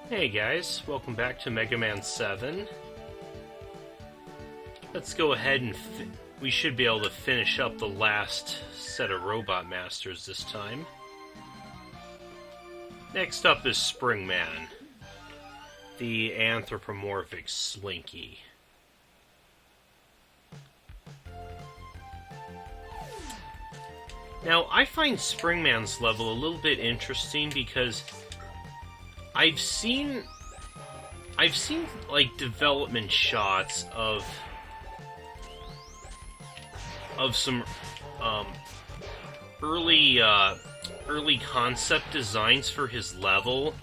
Hey guys, welcome back to Megaman 7. Let's go ahead and we should be able to finish up the last set of Robot Masters this time. Next up is Springman, the anthropomorphic Slinky. Now, I find Springman's level a little bit interesting because I've seen like development shots of some early concept designs for his level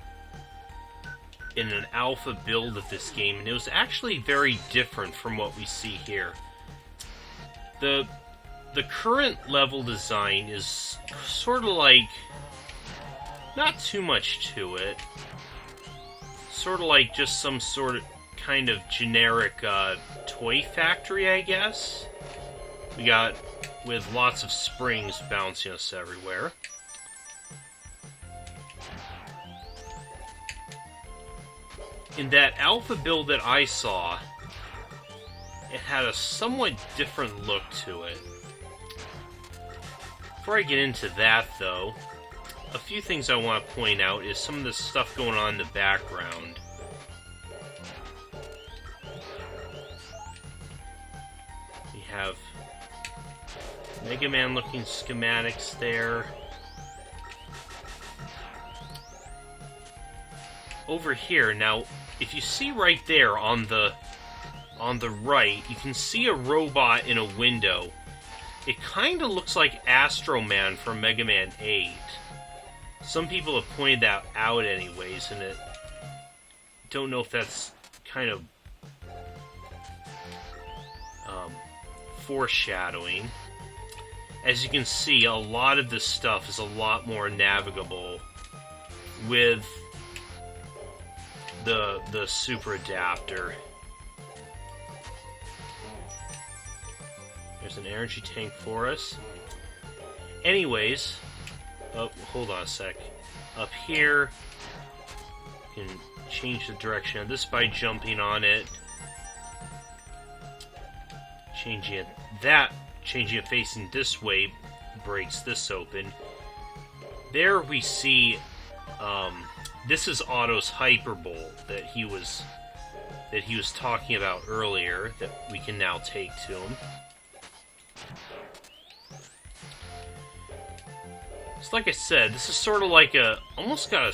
in an alpha build of this game, and it was actually very different from what we see here. The current level design is sort of like not too much to it. Sort of like just some sort of kind of generic toy factory, I guess. We got with lots of springs bouncing us everywhere. In that alpha build that I saw, it had a somewhat different look to it. Before I get into that, though, a few things I want to point out is some of the stuff going on in the background. We have Megaman looking schematics there. Over here, now, if you see right there on the right, you can see a robot in a window. It kind of looks like Astro Man from Mega Man 8. Some people have pointed that out anyways, and it don't know if that's kind of foreshadowing. As you can see, a lot of this stuff is a lot more navigable with the super adapter. There's an energy tank for us. Anyways, oh, hold on a sec. Up here, you can change the direction of this by jumping on it. Changing it facing this way breaks this open. There we see, this is Otto's Hyperbolt that he was talking about earlier that we can now take to him. So like I said, this is sort of like almost got a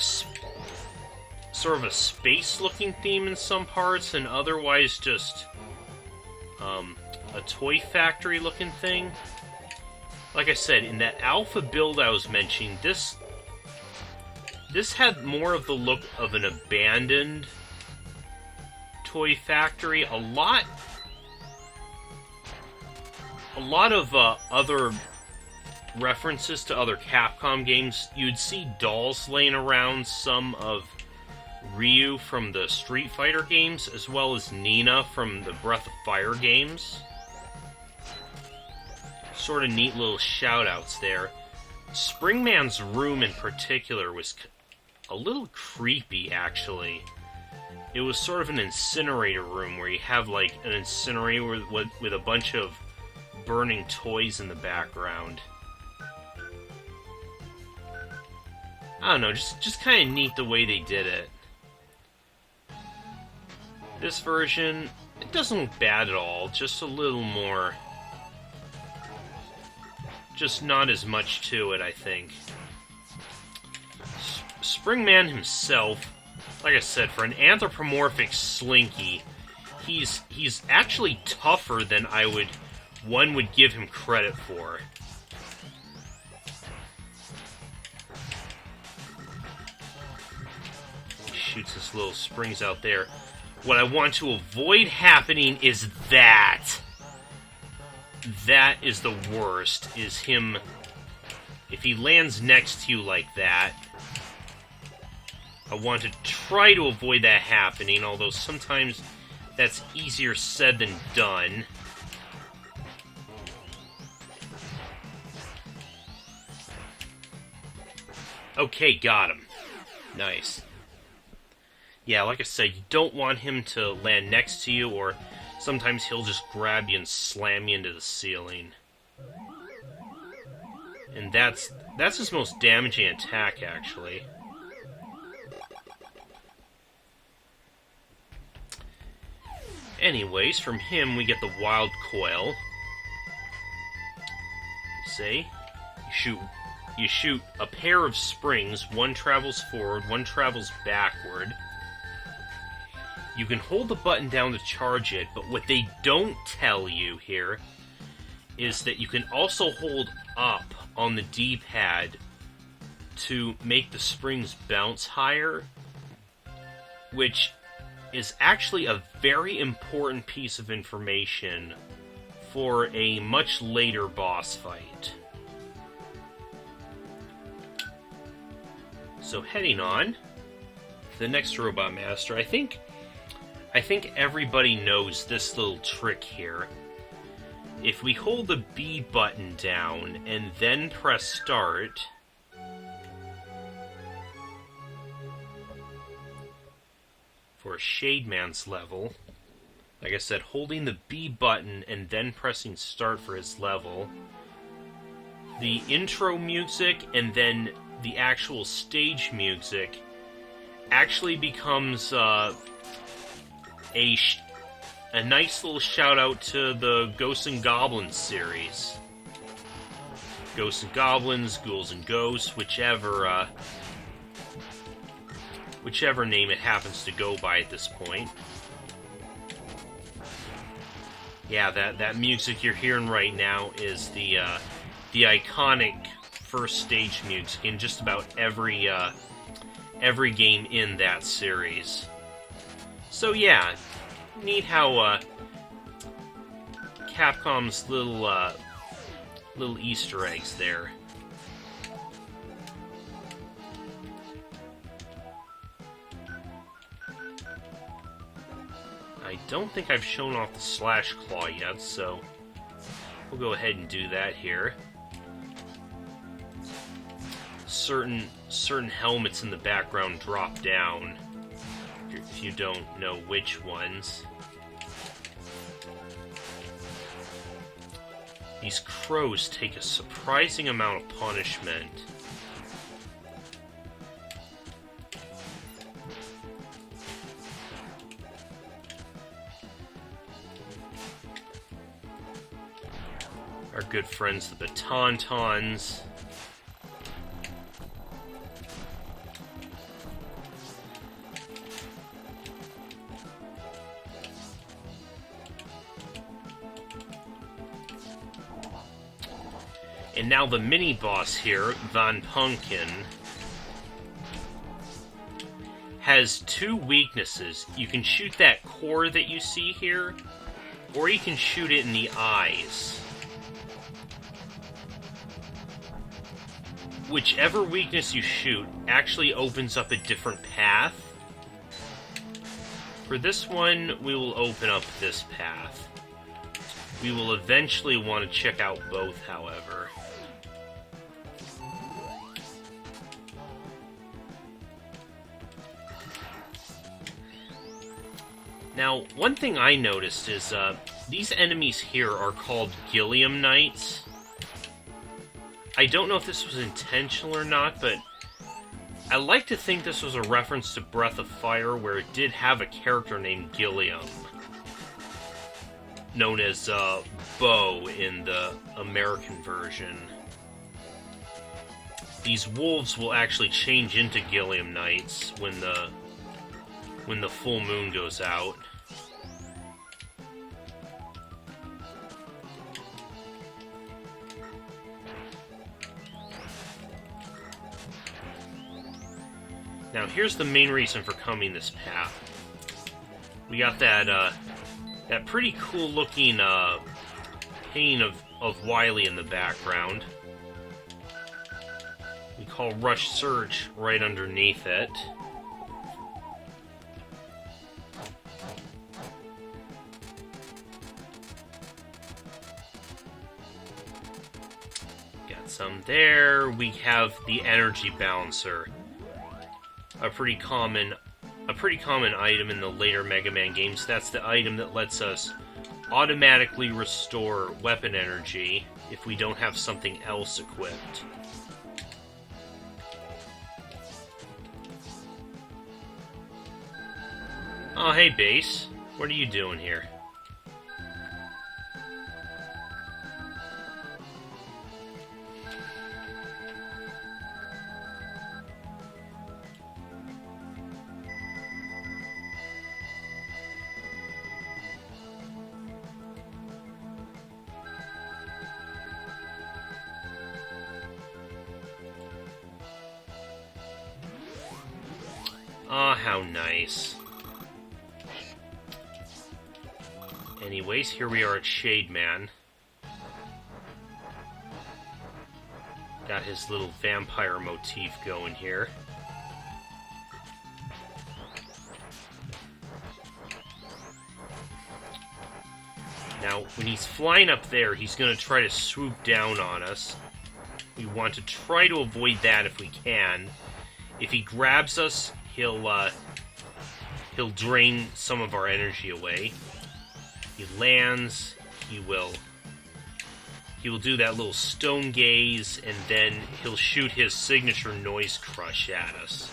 sort of a space-looking theme in some parts, and otherwise just a toy factory-looking thing. Like I said, in that alpha build I was mentioning, this had more of the look of an abandoned toy factory. A lot of other references to other Capcom games. You'd see dolls laying around, some of Ryu from the Street Fighter games, as well as Nina from the Breath of Fire games. Sort of neat little shout-outs there. Springman's room in particular was a little creepy, actually. It was sort of an incinerator room where you have like an incinerator with a bunch of burning toys in the background. I don't know, just kind of neat the way they did it. This version, it doesn't look bad at all, just a little more... just not as much to it, I think. Springman himself, like I said, for an anthropomorphic Slinky, he's actually tougher than one would give him credit for. He shoots his little springs out there. What I want to avoid happening is that. That is the worst, is him... if he lands next to you like that, I want to try to avoid that happening, although sometimes that's easier said than done. Okay, got him. Nice. Yeah, like I said, you don't want him to land next to you, or sometimes he'll just grab you and slam you into the ceiling. And that's his most damaging attack, actually. Anyways, from him we get the Wild Coil. See? You shoot a pair of springs, one travels forward, one travels backward. You can hold the button down to charge it, but what they don't tell you here is that you can also hold up on the D-pad to make the springs bounce higher, which is actually a very important piece of information for a much later boss fight. So heading on, the next Robot Master, I think everybody knows this little trick here. If we hold the B button down and then press start, for Shademan's level, like I said, holding the B button and then pressing start for his level, the intro music and then the actual stage music actually becomes a nice little shout out to the Ghosts and Goblins series. Ghosts and Goblins, Ghouls and Ghosts, whichever name it happens to go by at this point. Yeah, that music you're hearing right now is the iconic first stage music in just about every game in that series. So yeah, neat how Capcom's little Easter eggs there. I don't think I've shown off the Slash Claw yet, so we'll go ahead and do that here. Certain helmets in the background drop down, if you don't know which ones. These crows take a surprising amount of punishment. Our good friends, the Tauntauns. And now the mini-boss here, Von Pumpkin, has two weaknesses. You can shoot that core that you see here, or you can shoot it in the eyes. Whichever weakness you shoot actually opens up a different path. For this one, we will open up this path. We will eventually want to check out both, however. Now, one thing I noticed is these enemies here are called Gilliam Knights. I don't know if this was intentional or not, but I like to think this was a reference to Breath of Fire, where it did have a character named Gilliam, known as Bo in the American version. These wolves will actually change into Gilliam Knights when the full moon goes out. Now, here's the main reason for coming this path. We got that pretty cool-looking painting of Wily in the background. We call Rush Surge right underneath it. Got some there. We have the Energy Balancer, a pretty common a pretty common item in the later Mega Man games. That's the item that lets us automatically restore weapon energy if we don't have something else equipped. Oh, hey, Base. What are you doing here? Ah, how nice. Anyways, here we are at Shade Man. Got his little vampire motif going here. Now, when he's flying up there, he's going to try to swoop down on us. We want to try to avoid that if we can. If he grabs us, he'll drain some of our energy away. He lands, he will do that little stone gaze, and then he'll shoot his signature noise crush at us.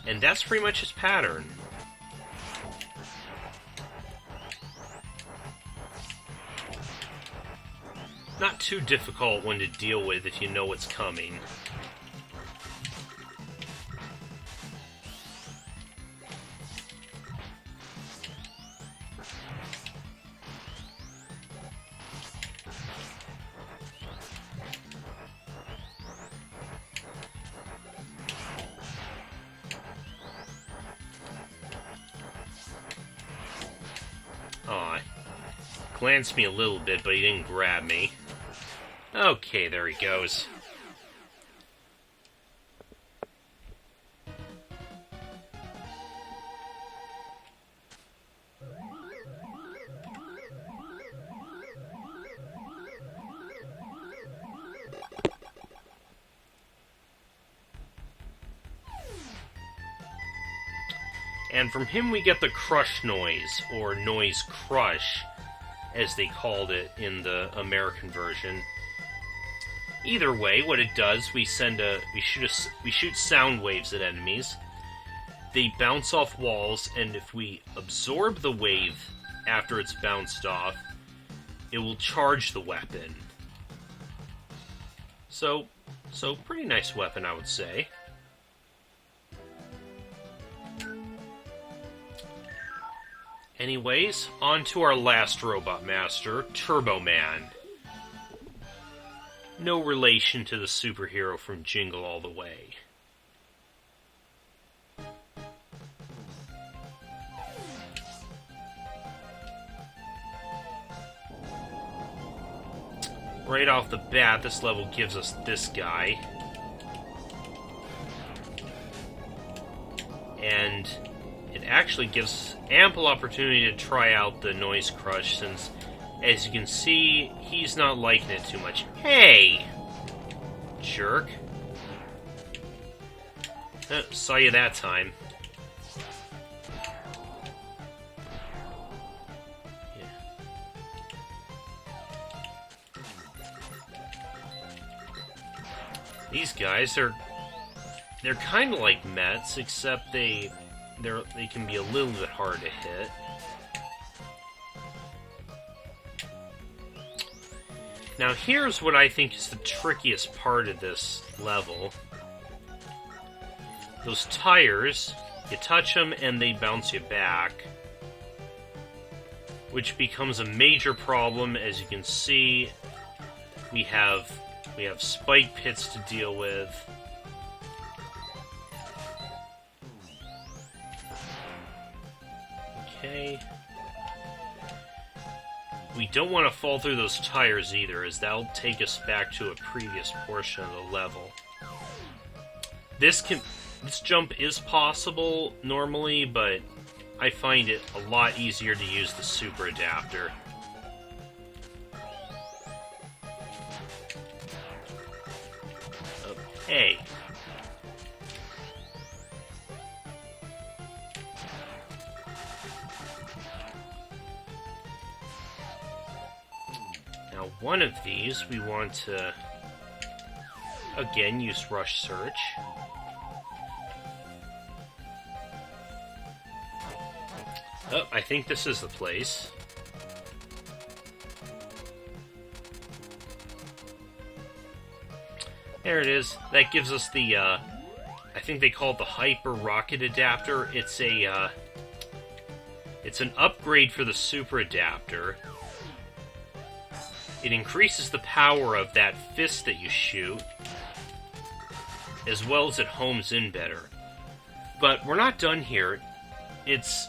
And that's pretty much his pattern. Not too difficult one to deal with if you know what's coming. Aw, glanced me a little bit, but he didn't grab me. Okay, there he goes. And from him we get the crush noise, or noise crush, as they called it in the American version. Either way, what it does, we shoot sound waves at enemies. They bounce off walls, and if we absorb the wave after it's bounced off, it will charge the weapon. So pretty nice weapon, I would say. Anyways, on to our last Robot Master, Turbo Man. No relation to the superhero from Jingle All the Way. Right off the bat, this level gives us this guy. And it actually gives ample opportunity to try out the Noise Crush, since, as you can see, he's not liking it too much. Hey! Jerk. Saw you that time. Yeah. These guys are... they're kind of like Mets, except they can be a little bit hard to hit. Now here's what I think is the trickiest part of this level. Those tires, you touch them and they bounce you back, which becomes a major problem. As you can see, we have spike pits to deal with. Okay. We don't want to fall through those tires either, as that'll take us back to a previous portion of the level. This jump is possible normally, but I find it a lot easier to use the super adapter. Hey. Now, one of these we want to, again, use Rush Search. Oh, I think this is the place. There it is. That gives us the, I think they call it the Hyper Rocket Adapter. It's a, it's an upgrade for the Super Adapter. It increases the power of that fist that you shoot, as well as it homes in better. But we're not done here. It's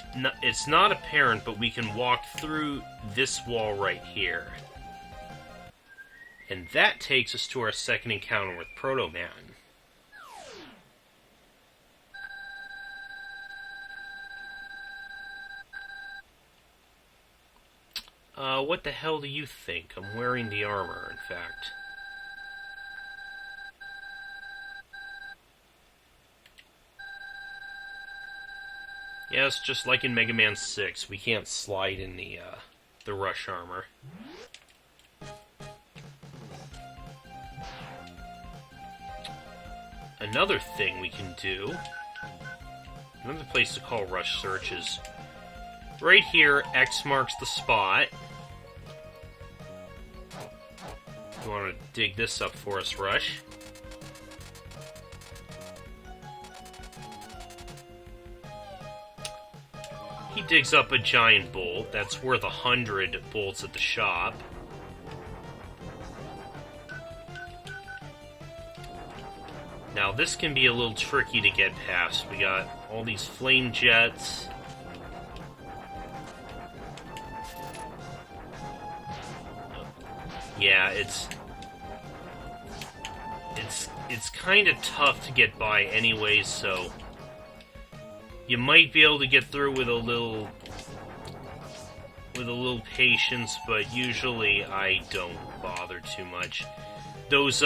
not apparent, but we can walk through this wall right here. And that takes us to our second encounter with Proto-Man. What the hell do you think? I'm wearing the armor, in fact. Yes, just like in Mega Man 6, we can't slide in the rush armor. Another thing we can do, another place to call Rush Search is right here, X marks the spot. You want to dig this up for us, Rush. He digs up a giant bolt that's worth 100 bolts at the shop. Now this can be a little tricky to get past. We got all these flame jets. Yeah, it's kind of tough to get by anyway, so you might be able to get through with a little patience, but usually I don't bother too much. Those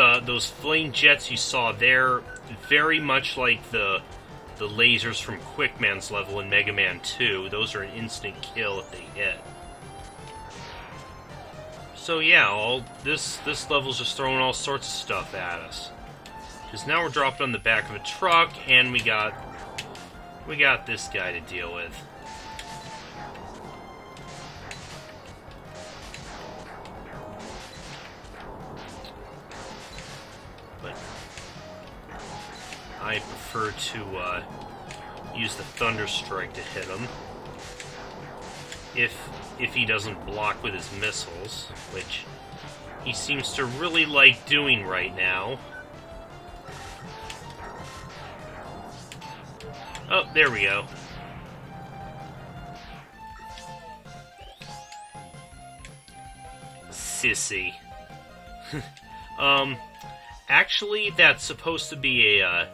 flame jets you saw there, very much like the lasers from Quickman's level in Mega Man 2. Those are an instant kill if they hit. So yeah, this level's just throwing all sorts of stuff at us. Because now we're dropped on the back of a truck, and we got this guy to deal with. But I prefer to use the Thunder Strike to hit him. If he doesn't block with his missiles, which he seems to really like doing right now. Oh, there we go. Sissy. Actually, that's supposed to be a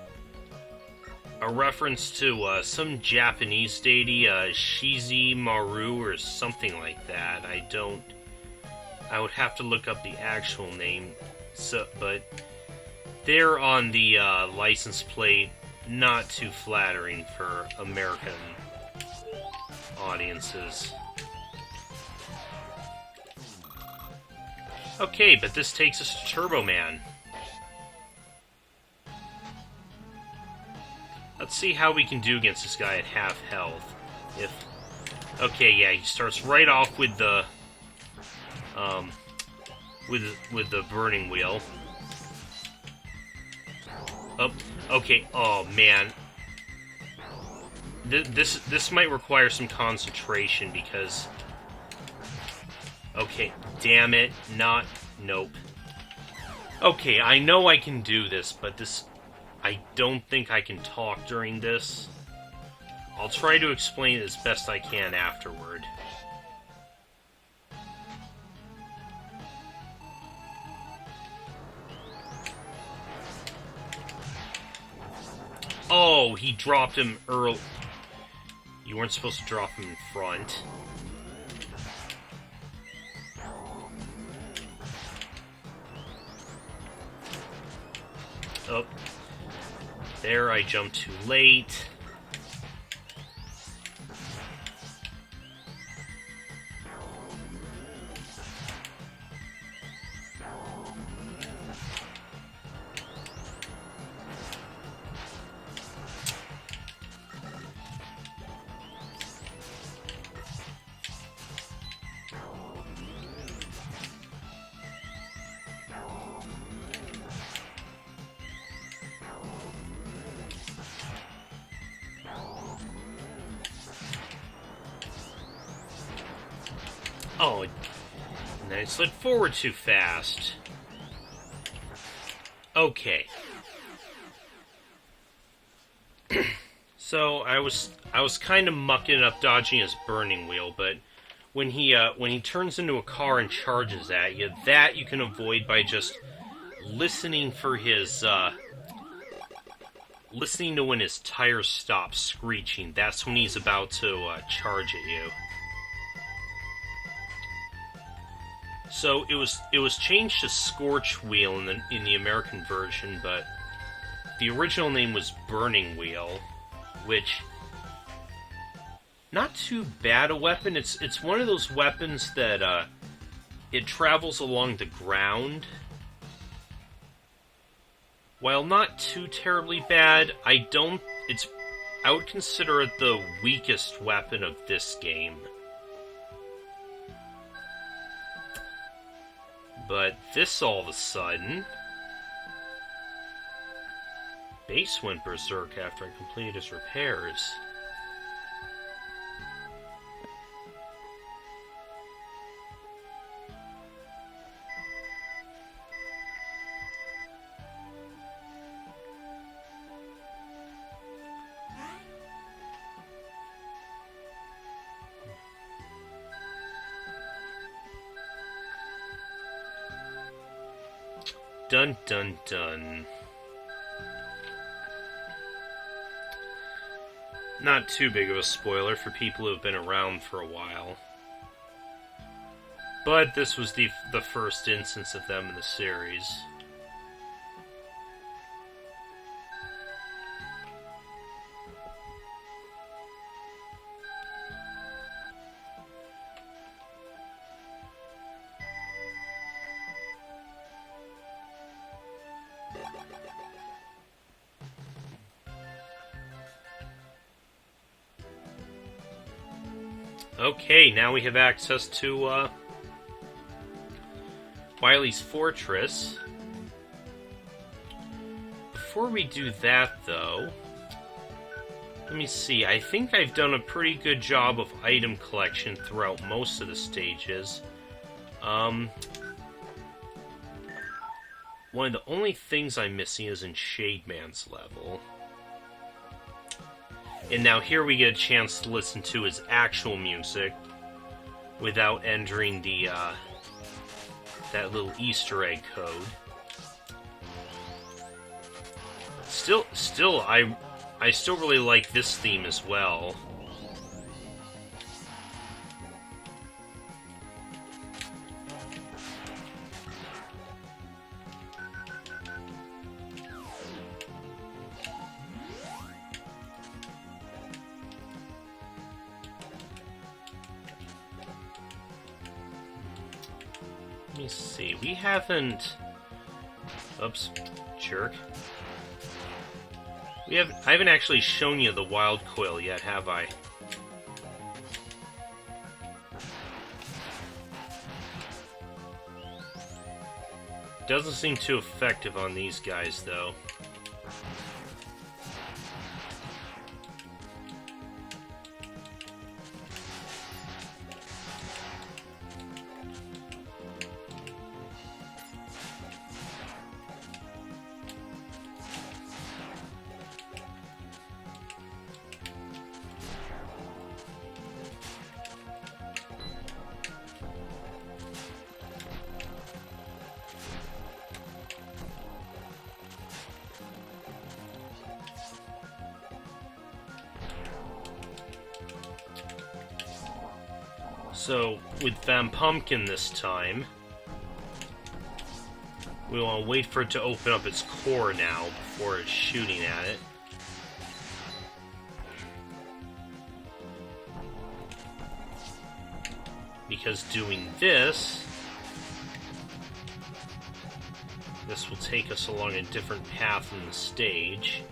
reference to some Japanese deity, Shizi Maru or something like that. I would have to look up the actual name. But they're on the license plate. Not too flattering for American audiences. Okay, but this takes us to Turbo Man. Let's see how we can do against this guy at half health. Okay, yeah, he starts right off with the with the burning wheel. Oh, okay. Oh man, this might require some concentration because. Okay, damn it, nope. Okay, I know I can do this, but I don't think I can talk during this. I'll try to explain it as best I can afterward. Oh, he dropped him early. You weren't supposed to drop him in front. Oh. There, I jumped too late. Oh, and then I slid forward too fast. Okay. So I was kind of mucking it up, dodging his burning wheel, but when he turns into a car and charges at you, that you can avoid by just listening for his listening to when his tires stop screeching. That's when he's about to charge at you. So it was changed to Scorch Wheel in the American version, but the original name was Burning Wheel, which not too bad a weapon. It's one of those weapons that it travels along the ground. While not too terribly bad, I would consider it the weakest weapon of this game. But this all of a sudden, Base went berserk after I completed his repairs. Dun dun dun. Not too big of a spoiler for people who have been around for a while. But this was the first instance of them in the series. Okay, now we have access to Wily's Fortress. Before we do that, though, let me see. I think I've done a pretty good job of item collection throughout most of the stages. One of the only things I'm missing is in Shademan's level. And now here we get a chance to listen to his actual music without entering the that little Easter egg code. Still, I still really like this theme as well. Let me see. We haven't. Oops, jerk. I haven't actually shown you the wild coil yet, have I? Doesn't seem too effective on these guys, though. So, with Van Pumpkin this time, we want to wait for it to open up its core now before it's shooting at it. Because doing this will take us along a different path in the stage.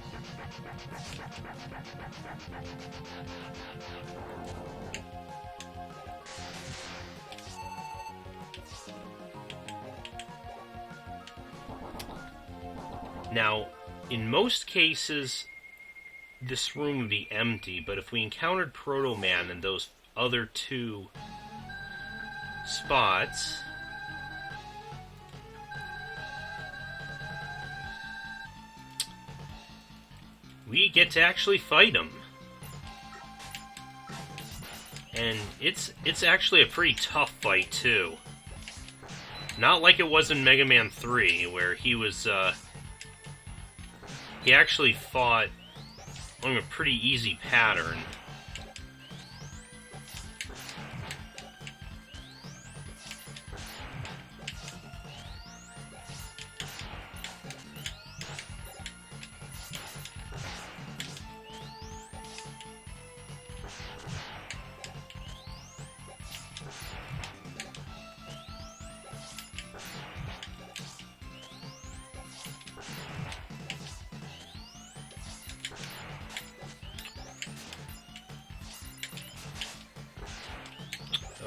Now, in most cases, this room would be empty, but if we encountered Proto Man and those other two spots. We get to actually fight him. And it's actually a pretty tough fight, too. Not like it was in Mega Man 3, where he was, he actually fought on a pretty easy pattern.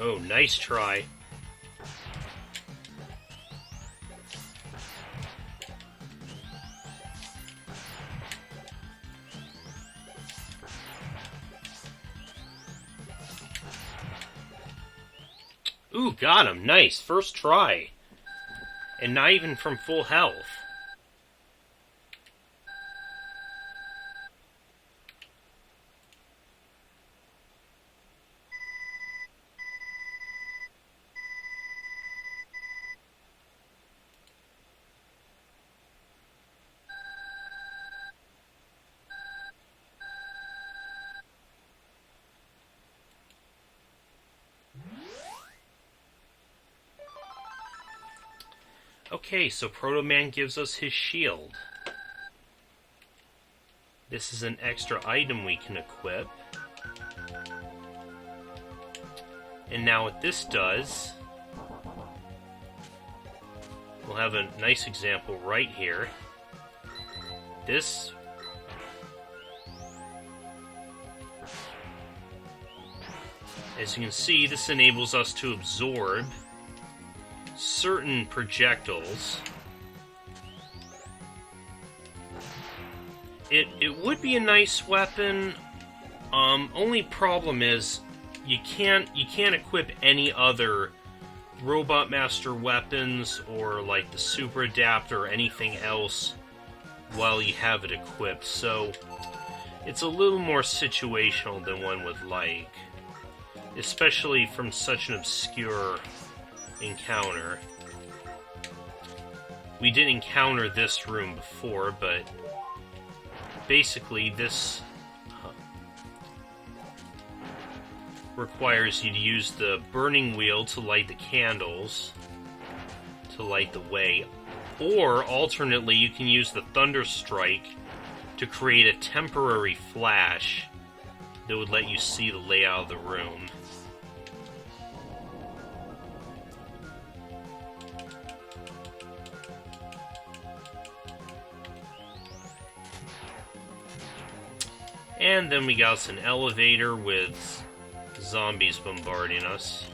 Oh, nice try. Ooh, got him. Nice. First try. And not even from full health. Okay, so Proto Man gives us his shield. This is an extra item we can equip. And now what this does, we'll have a nice example right here. This as you can see, this enables us to absorb certain projectiles. It would be a nice weapon. Only problem is you can't equip any other Robot Master weapons or like the Super Adapter or anything else while you have it equipped. So it's a little more situational than one would like, especially from such an obscure encounter. We did encounter this room before, but basically this requires you to use the burning wheel to light the candles to light the way, or alternately you can use the Thunder Strike to create a temporary flash that would let you see the layout of the room. And then we got us an elevator with zombies bombarding us.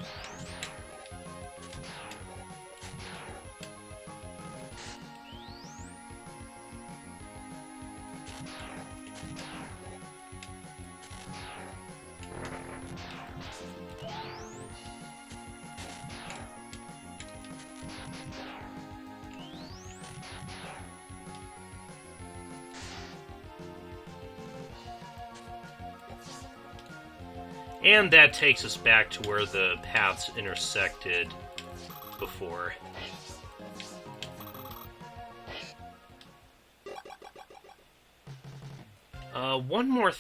And that takes us back to where the paths intersected before. One more,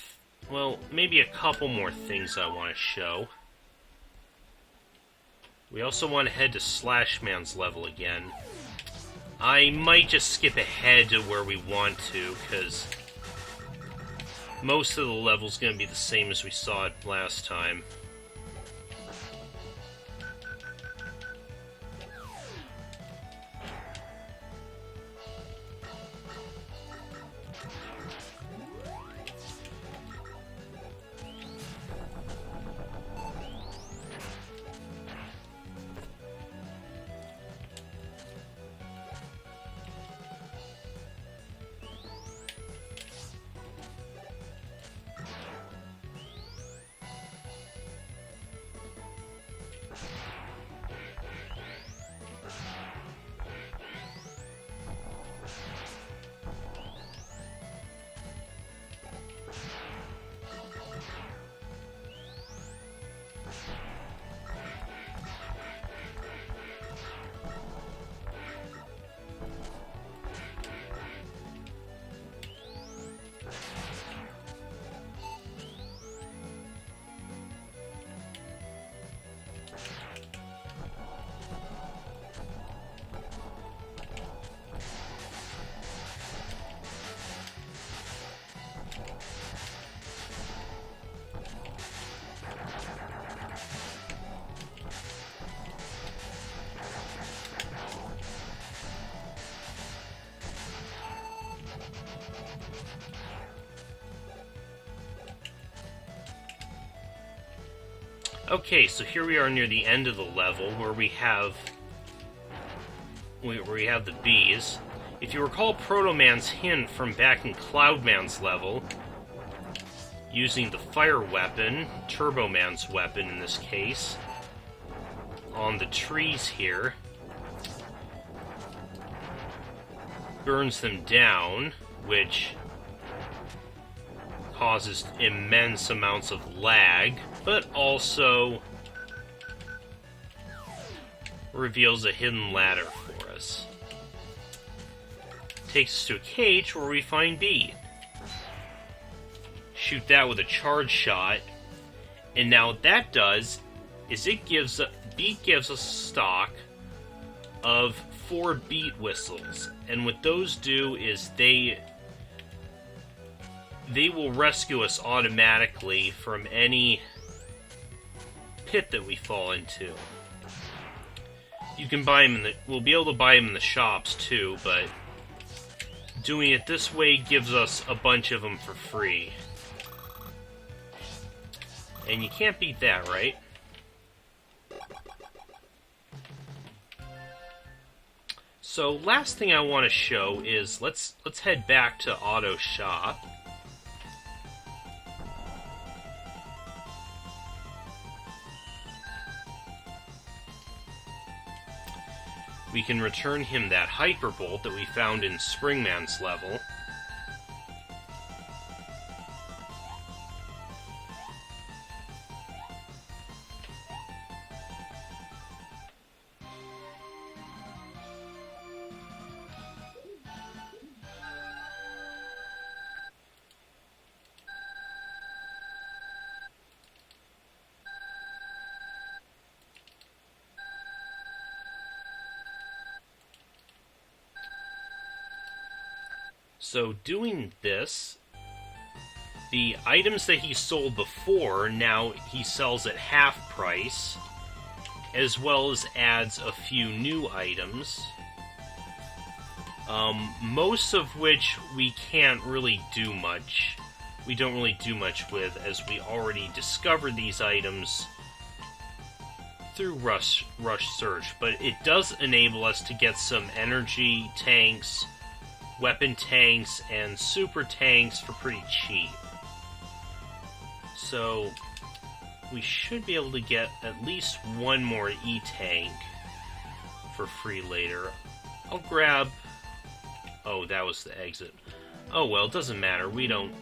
well, maybe a couple more things I want to show. We also want to head to Slash Man's level again. I might just skip ahead to where we want to, because most of the level's going to be the same as we saw it last time. Okay, so here we are near the end of the level where we have the bees. If you recall Proto Man's hint from back in Cloud Man's level, using the fire weapon, Turbo Man's weapon in this case, on the trees here, burns them down, which causes immense amounts of lag, but also reveals a hidden ladder for us. Takes us to a cage where we find B. Shoot that with a charge shot, and now what that does is B gives us stock of 4 beat whistles, and what those do is they will rescue us automatically from any pit that we fall into. You can buy them we'll be able to buy them in the shops too, but doing it this way gives us a bunch of them for free. And you can't beat that, right? So last thing I want to show is let's head back to Auto Shop. We can return him that Hyperbolt that we found in Springman's level. So doing this, the items that he sold before, now he sells at half price, as well as adds a few new items, most of which we can't really do much. We don't really do much with, as we already discovered these items through Rush Search, but it does enable us to get some energy tanks, weapon tanks, and super tanks for pretty cheap. So we should be able to get at least one more E-tank for free later. I'll grab... Oh, that was the exit. Oh well, it doesn't matter. We don't...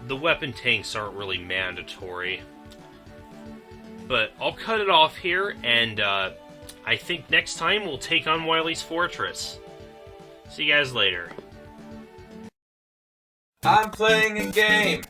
The weapon tanks aren't really mandatory. But I'll cut it off here, and I think next time we'll take on Wily's Fortress. See you guys later. I'm playing a game.